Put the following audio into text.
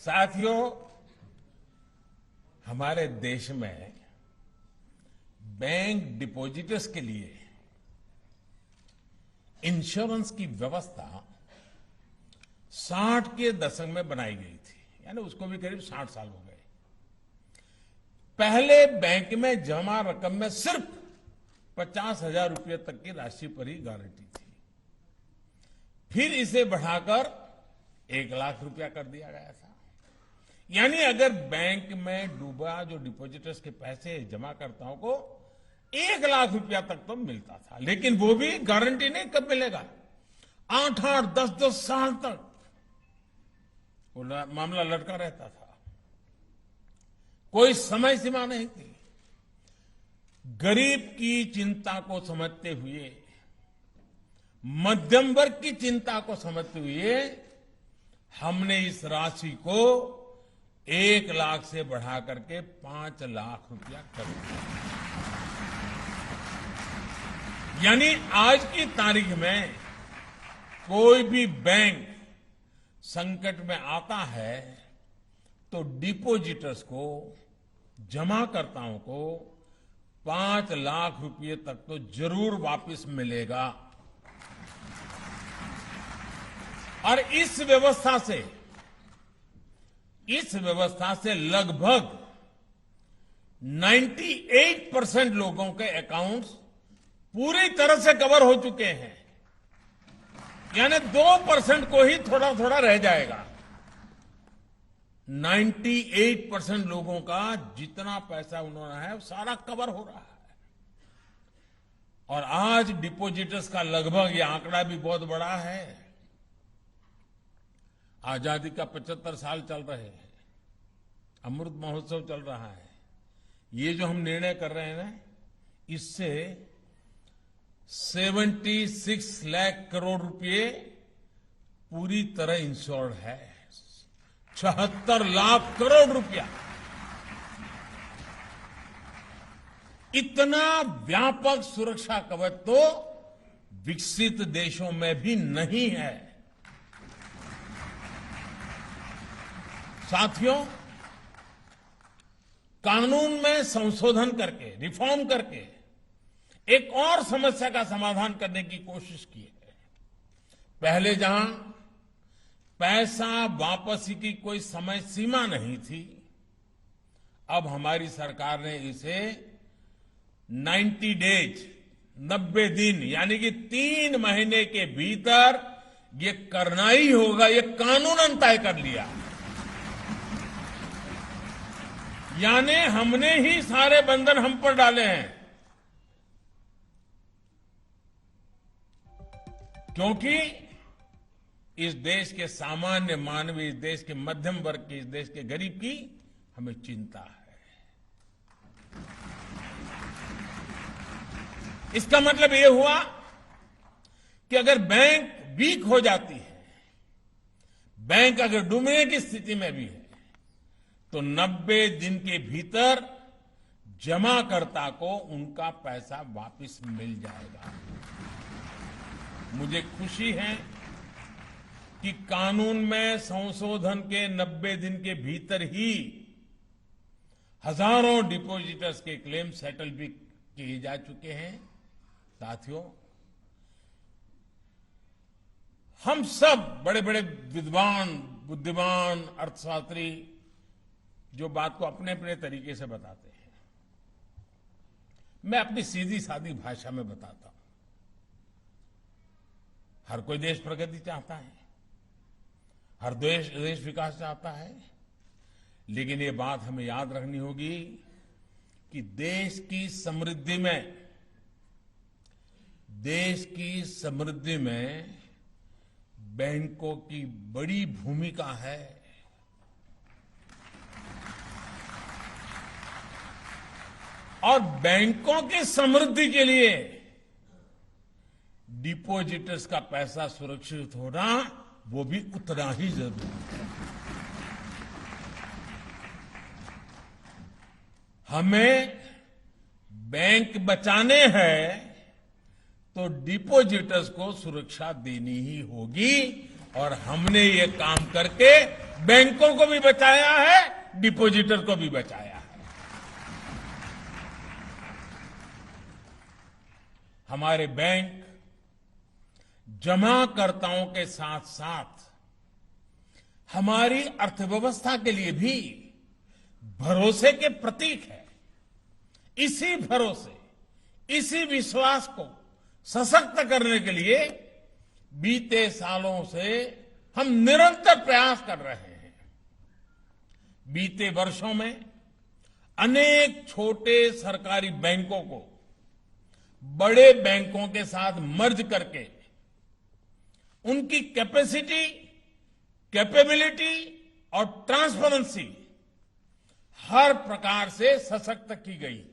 साथियों, हमारे देश में बैंक डिपॉजिटर्स के लिए इंश्योरेंस की व्यवस्था 60 के दशक में बनाई गई थी, यानी उसको भी करीब 60 साल हो गए। पहले बैंक में जमा रकम में सिर्फ 50,000 रुपये तक की राशि पर ही गारंटी थी। फिर इसे बढ़ाकर 1 लाख रुपया कर दिया गया था। यानी अगर बैंक में डूबा जो डिपॉजिटर्स के पैसे जमाकर्ताओं को 1 लाख रुपया तक तो मिलता था, लेकिन वो भी गारंटी नहीं कब मिलेगा, 8-8, 10-10 साल तक वो मामला लटका रहता था। कोई समय सीमा नहीं थी। गरीब की चिंता को समझते हुए, मध्यम वर्ग की चिंता को समझते हुए हमने इस राशि को 1 लाख से बढ़ा करके 5 लाख रुपया कर दिया। यानी आज की तारीख में कोई भी बैंक संकट में आता है तो डिपॉजिटर्स को, जमाकर्ताओं को 5 लाख रुपये तक तो जरूर वापस मिलेगा। और इस व्यवस्था से लगभग 98% लोगों के अकाउंट्स पूरी तरह से कवर हो चुके हैं। यानी 2% को ही थोड़ा थोड़ा रह जाएगा। 98% लोगों का जितना पैसा उन्होंने है वो सारा कवर हो रहा है। और आज डिपॉजिटर्स का लगभग ये आंकड़ा भी बहुत बड़ा है। आजादी का 75 साल चल रहे हैं, अमृत महोत्सव चल रहा है। ये जो हम निर्णय कर रहे हैं ना, इससे 76 लाख करोड़ रुपए पूरी तरह इंश्योर्ड है। 76 लाख करोड़ रुपया, इतना व्यापक सुरक्षा कवच तो विकसित देशों में भी नहीं है। साथियों, कानून में संशोधन करके, रिफॉर्म करके एक और समस्या का समाधान करने की कोशिश की है। पहले जहां पैसा वापसी की कोई समय सीमा नहीं थी, अब हमारी सरकार ने इसे 90 डेज, 90 दिन, यानी कि 3 महीने के भीतर ये करना ही होगा, ये कानूनन तय कर लिया। यानी हमने ही सारे बंधन हम पर डाले हैं, क्योंकि इस देश के सामान्य मानवी, इस देश के मध्यम वर्ग की, इस देश के गरीब की हमें चिंता है। इसका मतलब यह हुआ कि अगर बैंक वीक हो जाती है, बैंक अगर डूबने की स्थिति में भी है, तो 90 दिन के भीतर जमाकर्ता को उनका पैसा वापस मिल जाएगा। मुझे खुशी है कि कानून में संशोधन के 90 दिन के भीतर ही हजारों डिपॉजिटर्स के क्लेम सेटल भी किए जा चुके हैं। साथियों, हम सब बड़े बड़े विद्वान, बुद्धिमान, अर्थशास्त्री जो बात को अपने अपने तरीके से बताते हैं, मैं अपनी सीधी सादी भाषा में बताता हूं। हर कोई देश प्रगति चाहता है, हर देश विकास चाहता है, लेकिन ये बात हमें याद रखनी होगी कि देश की समृद्धि में बैंकों की बड़ी भूमिका है। और बैंकों की समृद्धि के लिए डिपॉजिटर्स का पैसा सुरक्षित होना वो भी उतना ही जरूरी है। हमें बैंक बचाने हैं तो डिपॉजिटर्स को सुरक्षा देनी ही होगी, और हमने ये काम करके बैंकों को भी बचाया है, डिपॉजिटर को भी बचाया है। हमारे बैंक जमाकर्ताओं के साथ साथ हमारी अर्थव्यवस्था के लिए भी भरोसे के प्रतीक है। इसी भरोसे, इसी विश्वास को सशक्त करने के लिए बीते सालों से हम निरंतर प्रयास कर रहे हैं। बीते वर्षों में अनेक छोटे सरकारी बैंकों को बड़े बैंकों के साथ मर्ज करके उनकी कैपेसिटी, कैपेबिलिटी और ट्रांसपेरेंसी हर प्रकार से सशक्त की गई।